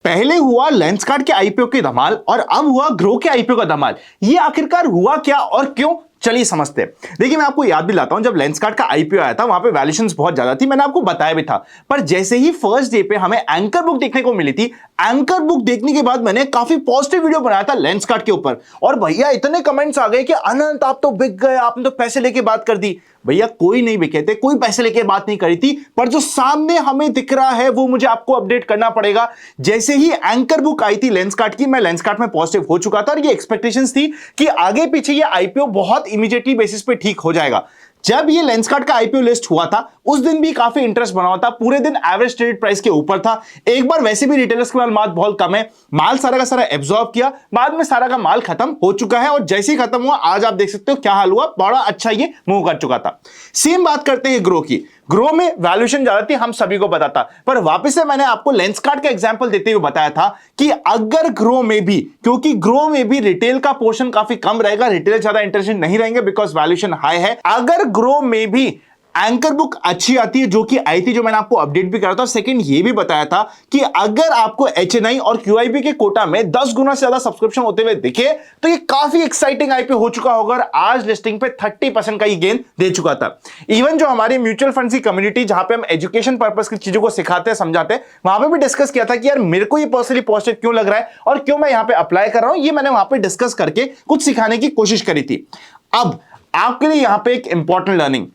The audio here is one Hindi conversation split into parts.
पहले हुआ लेंसकार्ट के आईपीओ की धमाल और अब हुआ ग्रो के आईपीओ का धमाल। ये आखिरकार हुआ क्या और क्यों, चलिए समझते हैं। देखिए मैं आपको याद दिलाता हूं, जब लेंसकार्ट का आईपीओ आया था वहां पे वैल्यूएशंस बहुत ज्यादा थी, मैंने आपको बताया भी था। पर जैसे ही फर्स्ट डे पे हमें एंकर बुक देखने को मिली थी, एंकर बुक देखने के बाद मैंने काफी पॉजिटिव वीडियो बनाया था लेंसकार्ट के ऊपर। और भैया इतने कमेंट्स आ गए कि अनंत आप तो बिक गए, आपने तो पैसे लेके बात कर दी। भैया कोई नहीं बिके थे, कोई पैसे लेके बात नहीं करी थी, पर जो सामने हमें दिख रहा है वो मुझे आपको अपडेट करना पड़ेगा। जैसे ही एंकर बुक आई थी लेंसकार्ट की, मैं लेंसकार्ट में पॉजिटिव हो चुका था और ये एक्सपेक्टेशंस थी कि आगे पीछे ये आईपीओ बहुत इमीडिएटली बेसिस पे ठीक हो जाएगा। जब ये लेंसकार्ट का आईपीओ लिस्ट हुआ था उस दिन भी काफी इंटरेस्ट बना हुआ था, पूरे दिन एवरेज ट्रेडेड प्राइस के ऊपर था। एक बार वैसे भी रिटेलर्स के पास माल बहुत कम है, माल सारा का सारा एब्जॉर्ब किया, बाद में सारा का माल खत्म हो चुका है और जैसे ही खत्म हुआ आज आप देख सकते हो क्या हाल हुआ, बड़ा अच्छा ये मूव कर चुका था। सेम बात करते हैं ग्रो की। ग्रो में वैल्यूएशन ज्यादा थी, हम सभी को पता था, पर वापस से मैंने आपको लेंसकार्ट का एग्जांपल देते हुए बताया था कि अगर ग्रो में भी, क्योंकि ग्रो में भी रिटेल का पोर्शन काफी कम रहेगा, रिटेल ज्यादा इंटरेस्टेड नहीं रहेंगे बिकॉज वैल्यूएशन हाई है। अगर ग्रो में भी एंकर बुक अच्छी आती है, जो कि आई थी, जो मैंने आपको अपडेट भी करा था। सेकंड ये भी बताया था कि अगर आपको एचएनआई और क्यूआईबी के कोटा में 10 गुना से ज्यादा सब्सक्रिप्शन होते हुए दिखे तो ये काफी एक्साइटिंग आईपीओ हो चुका होगा और आज लिस्टिंग पे 30% का ये गेन दे चुका था। इवन जो हमारी म्यूचुअल फंड की कम्युनिटी, जहां पे हम एजुकेशन पर्पस की चीजों को सिखाते हैं, समझाते हैं, वहां पे भी डिस्कस किया था कि यार मेरे को ये पर्सनली पॉजिटिव क्यों लग रहा है और क्यों मैं यहां पे अप्लाई कर रहा हूं, ये मैंने वहां पे डिस्कस करके कुछ सिखाने की कोशिश करी थी। अब आपके लिए यहां पे एक इंपॉर्टेंट लर्निंग,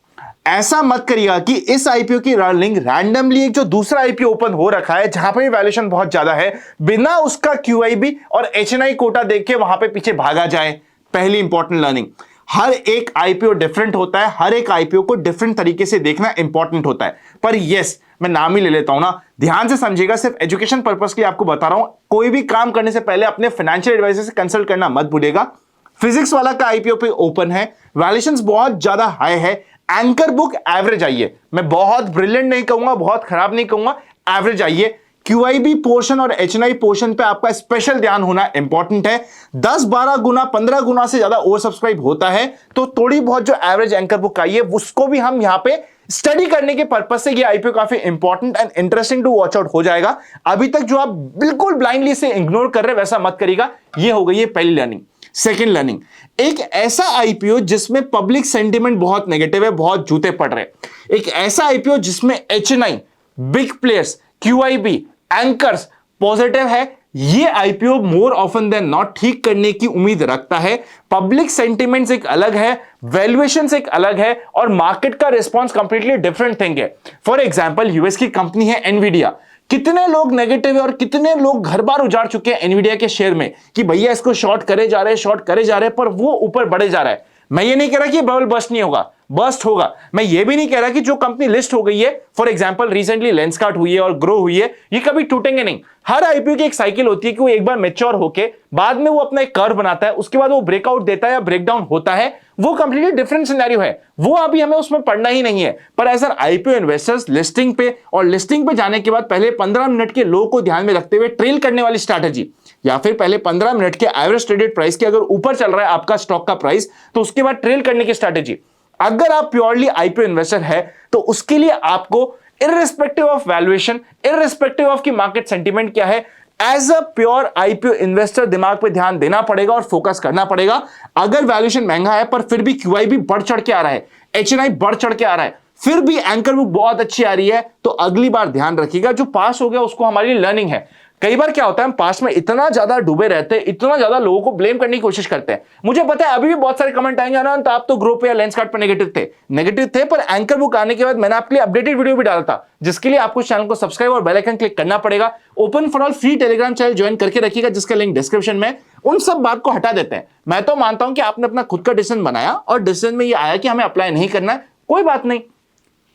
ऐसा मत करिएगा कि इस आईपीओ की रनिंग रैंडमली एक जो दूसरा आईपीओ ओपन हो रखा है जहां पे वैल्यूएशन बहुत ज्यादा है, बिना उसका क्यूआईबी और एचएनआई कोटा देख के वहां पे पीछे भागा जाए। पहली इंपॉर्टेंट लर्निंग, हर एक आईपीओ डिफरेंट होता है, हर एक आईपीओ को डिफरेंट तरीके से देखना इंपॉर्टेंट होता है। पर यस, मैं नाम ही ले लेता हूं ना, ध्यान से समझिएगा, सिर्फ एजुकेशन पर्पस के लिए आपको बता रहा हूं। कोई भी काम करने से पहले अपने फाइनेंशियल एडवाइजर से कंसल्ट करना मत भूलिएगा। फिजिक्स वाला का आईपीओ पे ओपन है, वैल्यूएशंस बहुत ज्यादा हाई है, एंकर बुक एवरेज आई है, मैं बहुत ब्रिलियंट नहीं कहूंगा, बहुत खराब नहीं कहूंगा, एवरेज आई है। क्यूआईबी पोर्शन और एचएनआई पोर्शन पे आपका स्पेशल ध्यान होना इंपॉर्टेंट है। 10-12 गुना 15 गुना से ज्यादा ओवर सब्सक्राइब होता है तो थोड़ी बहुत जो एवरेज एंकर बुक आई है उसको भी हम यहां पे स्टडी करने के पर्पस से ये आईपीओ काफी important and interesting to watch out हो जाएगा। अभी तक जो आप बिल्कुल ब्लाइंडली से इग्नोर कर रहे हैं वैसा मत करिएगा। ये हो गई है पहली लर्निंग। सेकेंड लर्निंग, एक ऐसा आईपीओ जिसमें पब्लिक सेंटीमेंट बहुत नेगेटिव है, बहुत जूते पड़ रहे हैं, एक ऐसा आईपीओ जिसमें HNI, big players, QIB, anchors positive है, ये IPO more often than not ठीक करने की उम्मीद रखता है। पब्लिक सेंटीमेंट्स एक अलग है, वैल्यूएशंस एक अलग है और मार्केट का रिस्पांस कंप्लीटली डिफरेंट थिंग है। फॉर एग्जांपल यूएस की कंपनी है एनवीडिया, कितने लोग नेगेटिव है और कितने लोग घर बार उजाड़ चुके हैं एनवीडिया के शेयर में कि भैया इसको शॉर्ट करे जा रहे हैं, शॉर्ट करे जा रहे हैं, पर वो ऊपर बढ़े जा रहा है। मैं ये नहीं कह रहा कि बबल बस्ट नहीं होगा, बस्ट होगा। मैं ये भी नहीं कह रहा कि जो कंपनी लिस्ट हो गई है, फॉर एग्जांपल रिसेंटली लेंसकार्ट हुई है और ग्रो हुई है, ये कभी टूटेंगे नहीं। हर आईपीओ की एक साइकिल होती है कि वो एक बार मैच्योर होके बाद में वो अपना एक कर्व बनाता है, उसके बाद वो ब्रेकआउट देता है या ब्रेकडाउन होता है, वो कंप्लीटली डिफरेंट सिनेरियो है, वो अभी हमें उसमें पढ़ना ही नहीं है। पर as an IPO investors listing पे और लिस्टिंग पे जाने के बाद पहले 15 मिनट के लो को ध्यान में रखते हुए ट्रेल करने वाली स्ट्रैटेजी, या फिर पहले 15 मिनट के एवरेज ट्रेडेड प्राइस के अगर ऊपर चल रहा है आपका स्टॉक का प्राइस तो उसके बाद ट्रेल करने की स्ट्रैटेजी। अगर आप प्योरली आईपीओ इन्वेस्टर है तो उसके लिए आपको irrespective of valuation, irrespective of की मार्केट सेंटीमेंट क्या है, as a pure IPO investor दिमाग पे ध्यान देना पड़ेगा और फोकस करना पड़ेगा। अगर वैल्यूएशन महंगा है पर फिर भी क्यूआईबी बढ़ चढ़ के आ रहा है, एचएनआई बढ़ चढ़ के आ रहा है, फिर भी एंकर बुक बहुत अच्छी आ रही है, तो अगली बार ध्यान रखिएगा जो पास हो गया उसको हमारी लर्निंग है। कई बार क्या होता है, हम पास में इतना ज्यादा डूबे रहते हैं, इतना ज्यादा लोगों को ब्लेम करने की कोशिश करते हैं। मुझे पता है अभी भी बहुत सारे कमेंट आएंगे ना, तो आप तो ग्रो पे या लेंसकार्ट पे नेगेटिव थे, पर एंकर बुक आने के बाद मैंने आपके लिए अपडेटेड वीडियो भी डाला था, जिसके लिए आपको चैनल को सब्सक्राइब और बेल आइकन क्लिक करना पड़ेगा। Open for all free Telegram channel join करके रखिएगा, जिसका लिंक डिस्क्रिप्शन में। उन सब बात को हटा देते हैं। मैं तो मानता हूं कि आपने अपना खुद का डिसीजन बनाया और डिसीजन में ये आया कि हमें अप्लाई नहीं करना है, कोई बात नहीं।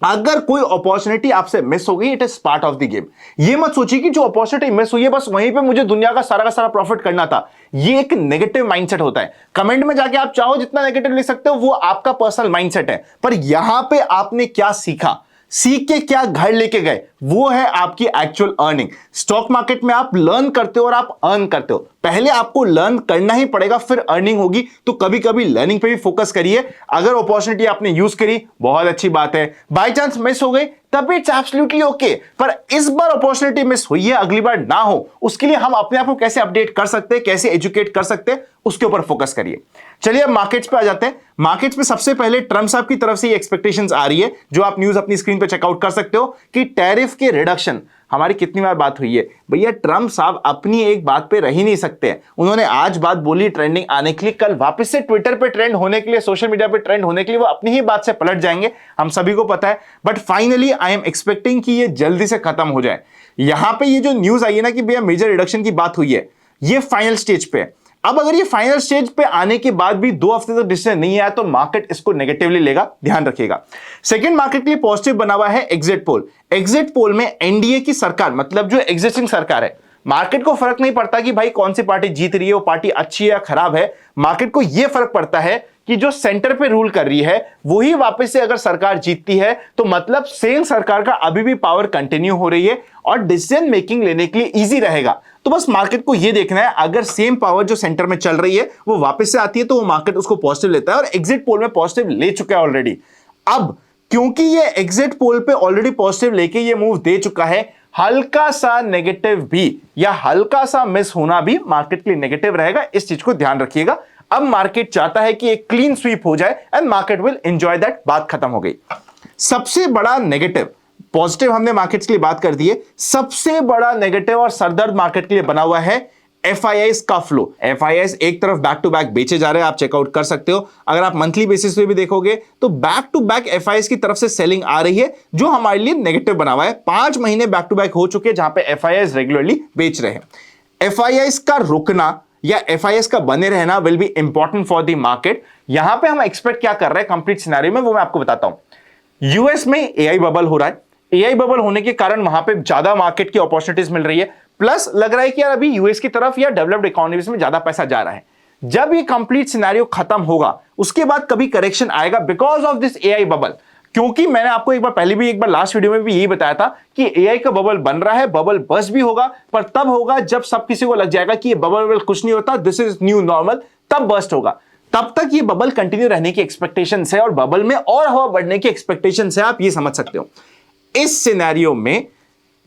अगर कोई अपॉर्चुनिटी आपसे मिस हो गई, it is part of the game. ये मत सोचिए कि जो अपॉर्चुनिटी मिस हुई है बस वहीं पे मुझे दुनिया का सारा प्रॉफिट करना था। ये एक नेगेटिव माइंडसेट होता है। कमेंट में जाके आप चाहो जितना नेगेटिव लिख सकते हो, वो आपका पर्सनल माइंडसेट है। पर यहां पे आपने क्या सीखा, सीख के क्या घर लेके गए, वो है आपकी एक्चुअल अर्निंग। स्टॉक मार्केट में आप लर्न करते हो और आप अर्न करते हो। पहले आपको लर्न करना ही पड़ेगा, फिर अर्निंग होगी। तो कभी कभी लर्निंग पे भी फोकस करिए। अगर अपॉर्चुनिटी आपने यूज करी, बहुत अच्छी बात है। बाय चांस मिस हो गई, तब इट्स एब्सोल्युटली ओके। पर इस बार अपॉर्चुनिटी मिस हुई है, अगली बार ना हो, उसके लिए हम अपने आप को कैसे अपडेट कर सकते हैं, कैसे एजुकेट कर सकते हैं, उसके ऊपर फोकस करिए। चलिए अब मार्केट्स पे आ जाते हैं। मार्केट्स पे सबसे पहले ट्रम्प साहब की तरफ से ये एक्सपेक्टेशंस आ रही है, जो आप न्यूज अपनी स्क्रीन पे चेकआउट कर सकते हो, कि टैरिफ के रिडक्शन। हमारी कितनी बार बात हुई है भैया, ट्रम्प साहब अपनी एक बात पे रह ही नहीं सकते। उन्होंने आज बात बोली ट्रेंडिंग आने के लिए, कल वापस से ट्विटर पे ट्रेंड होने के लिए, सोशल मीडिया पे ट्रेंड होने के लिए वो अपनी ही बात से पलट जाएंगे, हम सभी को पता है। But finally I am expecting कि ये जल्दी से खत्म हो जाए। यहां पे ये जो न्यूज आई है ना कि भैया मेजर रिडक्शन की बात हुई है, ये फाइनल स्टेज पे है। अब अगर ये फाइनल स्टेज पे आने के बाद भी 2 हफ्ते तक डिसीजन नहीं आया, तो मार्केट इसको नेगेटिवली लेगा, ध्यान रखिएगा। सेकंड मार्केट के लिए पॉजिटिव बना हुआ है एग्जिट पोल। एग्जिट पोल में एनडीए की सरकार, मतलब जो एग्जिस्टिंग सरकार है, मार्केट को फर्क नहीं पड़ता कि भाई कौन सी पार्टी जीत रही है, वो पार्टी अच्छी है या खराब है। मार्केट को यह फर्क पड़ता है कि जो सेंटर पे रूल कर रही है वही वापस से अगर सरकार जीतती है, तो मतलब सेम सरकार का अभी भी पावर कंटिन्यू हो रही है और डिसीजन मेकिंग लेने के लिए इजी रहेगा। तो बस मार्केट को यह देखना है, अगर सेम पावर जो सेंटर में चल रही है वो वापस से आती है, तो वो मार्केट उसको पॉजिटिव लेता है, और एग्जिट पोल में पॉजिटिव ले चुका है ऑलरेडी। अब क्योंकि ये एग्जिट पोल पे ऑलरेडी पॉजिटिव लेके ये मूव दे चुका है, हल्का सा नेगेटिव भी या हल्का सा मिस होना भी मार्केट के लिए नेगेटिव रहेगा। इस चीज को ध्यान रखिएगा। अब मार्केट चाहता है कि एक क्लीन स्वीप हो जाए and market will enjoy that. बात खत्म हो गई। सबसे बड़ा नेगेटिव, पॉजिटिव हमने मार्केट्स के लिए बात कर दी है, सबसे बड़ा नेगेटिव और सरदर्द मार्केट के लिए बना हुआ है एफआईआईस का फ्लो। एफआईआईस एक तरफ बैक टू बैक बेचे जा रहे हैं, आप चेकआउट कर सकते हो। अगर आप मंथली बेसिस पे भी देखोगे तो बैक टू बैक एफआईआईस की तरफ से सेलिंग आ रही है, जो हमारे लिए नेगेटिव बना हुआ है। 5 महीने बैक टू बैक हो चुके हैं जहां पे एफआईआईस रेगुलरली बेच रहे हैं। एफआईआईस का रुकना या एफआईआईस का बने रहना will be important for the market. यहां पे हम एक्सपेक्ट क्या कर रहे हैं कंप्लीट सिनेरियो में, वो मैं आपको बताता हूं। यूएस में एआई बबल हो रहा है। एआई बबल होने के कारण वहां पे ज्यादा मार्केट की अपॉर्चुनिटीज मिल रही है, प्लस लग रहा है कि यार अभी यूएस की तरफ या डेवलप्ड इकोनॉमीज में ज्यादा पैसा जा रहा है। जब ये कंप्लीट सिनेरियो खत्म होगा, उसके बाद कभी करेक्शन आएगा because of this AI bubble. क्योंकि मैंने आपको एक बार लास्ट वीडियो में भी यही बताया था कि एआई का बबल बन रहा है, बबल बस्ट भी होगा, पर तब होगा जब सब किसी को लग जाएगा कि ये बबल कुछ नहीं होता, दिस इज न्यू नॉर्मल, तब बस्ट होगा। तब तक ये बबल कंटिन्यू रहने की एक्सपेक्टेशन है और बबल में और हवा बढ़ने की एक्सपेक्टेशन है, आप ये समझ सकते हो। इस सिनेरियो में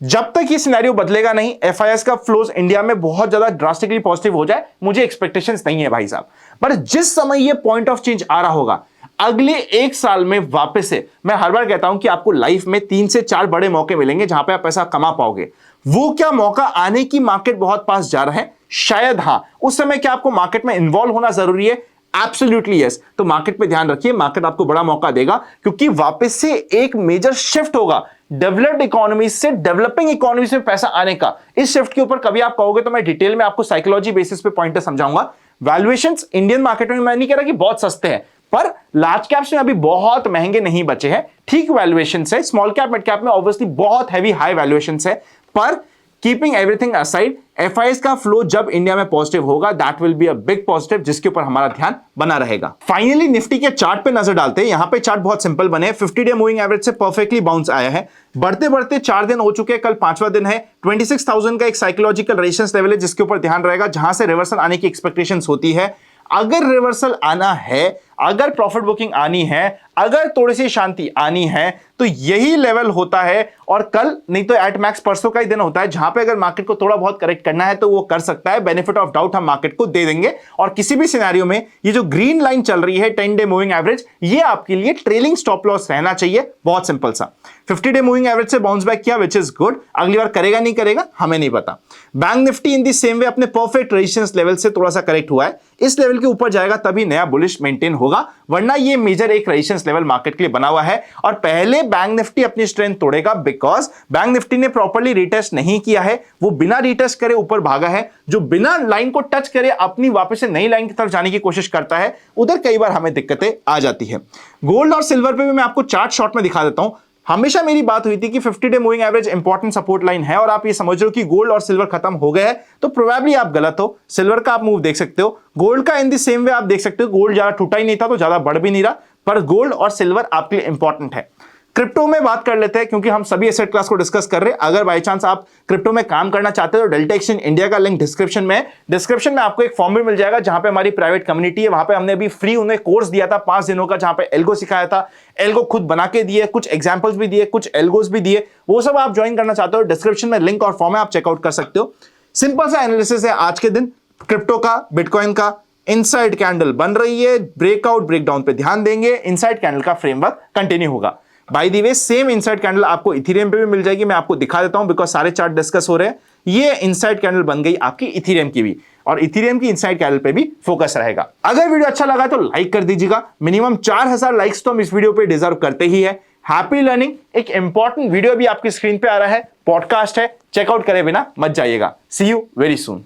जब तक ये सिनेरियो बदलेगा नहीं, एफआईआईएस का फ्लोज इंडिया में बहुत ज्यादा ड्रास्टिकली पॉजिटिव हो जाए, मुझे एक्सपेक्टेशंस नहीं है भाई साहब। पर जिस समय ये पॉइंट ऑफ चेंज आ रहा होगा, अगले 1 साल में वापस से, मैं हर बार कहता हूं कि आपको लाइफ में 3 से 4 बड़े मौके मिलेंगे जहां पे आप पैसा कमा पाओगे। वो क्या मौका आने की मार्केट बहुत पास जा रहा है? शायद हां। उस समय क्या आपको मार्केट में इन्वॉल्व होना जरूरी है? Absolutely yes. तो मार्केट पे ध्यान रखिए, मार्केट आपको बड़ा मौका देगा, क्योंकि वापस से एक मेजर शिफ्ट होगा डेवलप्ड इकोनॉमी से डेवलपिंग इकोनॉमी में पैसा आने का। इस शिफ्ट के ऊपर कभी आप कहोगे तो मैं डिटेल में आपको साइकोलॉजी बेसिस पे पॉइंटर समझाऊंगा। वैल्यूएशंस इंडियन मार्केट में मैं नहीं कह रहा कि बहुत सस्ते हैं, पर लार्ज कैप्स में अभी बहुत महंगे नहीं बचे हैं, ठीक वैल्यूएशंस है। स्मॉल कैप मिड कैप में ऑब्वियसली बहुत हैवी हाई वैल्यूएशंस है। पर कीपिंग एवरीथिंग असाइड, एफआईआईएस का फ्लो जब इंडिया में पॉजिटिव होगा, that will be a big positive, जिसके ऊपर हमारा ध्यान बना रहेगा। फाइनली निफ्टी के चार्ट पे नजर डालते हैं। यहां पे चार्ट बहुत सिंपल बने, 50 डे मूविंग एवरेज से परफेक्टली बाउंस आया है। बढ़ते बढ़ते 4 दिन हो चुके हैं, कल 5वां दिन है। 26,000 का एक साइकोलॉजिकल रेजिस्टेंस लेवल है, जिसके ऊपर ध्यान रहेगा, जहां से रिवर्सल आने की एक्सपेक्टेशंस होती है। अगर रिवर्सल आना है, अगर प्रॉफिट बुकिंग आनी है, अगर थोड़ी सी शांति आनी है, तो यही लेवल होता है। और कल नहीं तो एट मैक्स परसों का ही दिन होता है, जहां पे अगर मार्केट को थोड़ा बहुत करेक्ट करना है तो वो कर सकता है। बेनिफिट ऑफ डाउट हम मार्केट को दे देंगे। और किसी भी सिनेरियो में ये जो ग्रीन लाइन चल रही है 10 डे मूविंग एवरेज, ये आपके लिए ट्रेलिंग स्टॉप लॉस रहना चाहिए। बहुत सिंपल सा। 50 डे मूविंग एवरेज से बाउंस बैक किया, विच इज गुड। अगली बार करेगा नहीं करेगा हमें नहीं पता। Bank Nifty in the same way अपने परफेक्ट रेजिस्टेंस लेवल से थोड़ा सा करेक्ट हुआ है। इस लेवल के ऊपर जाएगा तभी नया बुलिश मेंटेन होगा, वरना ये मेजर एक रेजिस्टेंस लेवल मार्केट के लिए बना हुआ है। और पहले बैंक निफ्टी अपनी स्ट्रेंथ तोड़ेगा, बिकॉज बैंक निफ्टी ने प्रॉपर्ली रिटेस्ट नहीं किया है। वो बिना रिटेस्ट करे ऊपर भागा है। जो बिना लाइन को टच करे अपनी वापस से नई लाइन की तरफ जाने की कोशिश करता है, उधर कई बार हमें दिक्कतें आ जाती है। गोल्ड और सिल्वर पे भी मैं आपको चार्ट शॉर्ट में दिखा देता हूं। हमेशा मेरी बात हुई थी कि 50 day moving average important support line है, और आप ये समझ रहे हो कि गोल्ड और सिल्वर खत्म हो गए हैं, तो प्रोबेबली आप गलत हो। सिल्वर का आप मूव देख सकते हो, गोल्ड का इन दी सेम वे आप देख सकते हो। गोल्ड ज्यादा टूटा ही नहीं था तो ज्यादा बढ़ भी नहीं रहा, पर गोल्ड और सिल्वर आपके लिए इंपॉर्टेंट है। क्रिप्टो में बात कर लेते हैं, क्योंकि हम सभी एसेट क्लास को डिस्कस कर रहे हैं। अगर बाय चांस आप क्रिप्टो में काम करना चाहते हो तो डेल्टा एक्सचेंज इंडिया का लिंक डिस्क्रिप्शन में है। डिस्क्रिप्शन में आपको एक फॉर्म भी मिल जाएगा जहां पे हमारी प्राइवेट कम्युनिटी है, वहां पे हमने अभी फ्री उन्हें कोर्स दिया था 5 दिनों का, जहां पे एल्गो सिखाया था, एल्गो खुद बना के दिए, कुछ एग्जाम्पल्स भी दिए, कुछ एल्गोस भी दिए। वो सब आप ज्वाइन करना चाहते हो, डिस्क्रिप्शन में लिंक और फॉर्म है, आप चेकआउट कर सकते हो। सिंपल सा एनालिसिस है आज के दिन क्रिप्टो का, बिटकॉइन का। इनसाइड कैंडल बन रही है, ब्रेकआउट ब्रेकडाउन पे ध्यान देंगे, इनसाइड कैंडल का फ्रेमवर्क कंटिन्यू होगा। By the way same inside candle आपको इथेरियम पे भी मिल जाएगी, मैं आपको दिखा देता हूं बिकॉज सारे चार्ट डिस्कस हो रहे हैं। ये इनसाइड कैंडल बन गई आपकी इथेरियम की भी, और इथेरियम की इनसाइड कैंडल पे भी फोकस रहेगा। अगर वीडियो अच्छा लगा तो लाइक कर दीजिएगा, मिनिमम 4000 लाइक्स तो हम इस वीडियो पे डिजर्व करते ही है। हैप्पी लर्निंग एक इंपॉर्टेंट वीडियो भी आपकी स्क्रीन पे आ रहा है, पॉडकास्ट है, चेकआउट करे बिना मत जाइएगा। सी यू वेरी सून।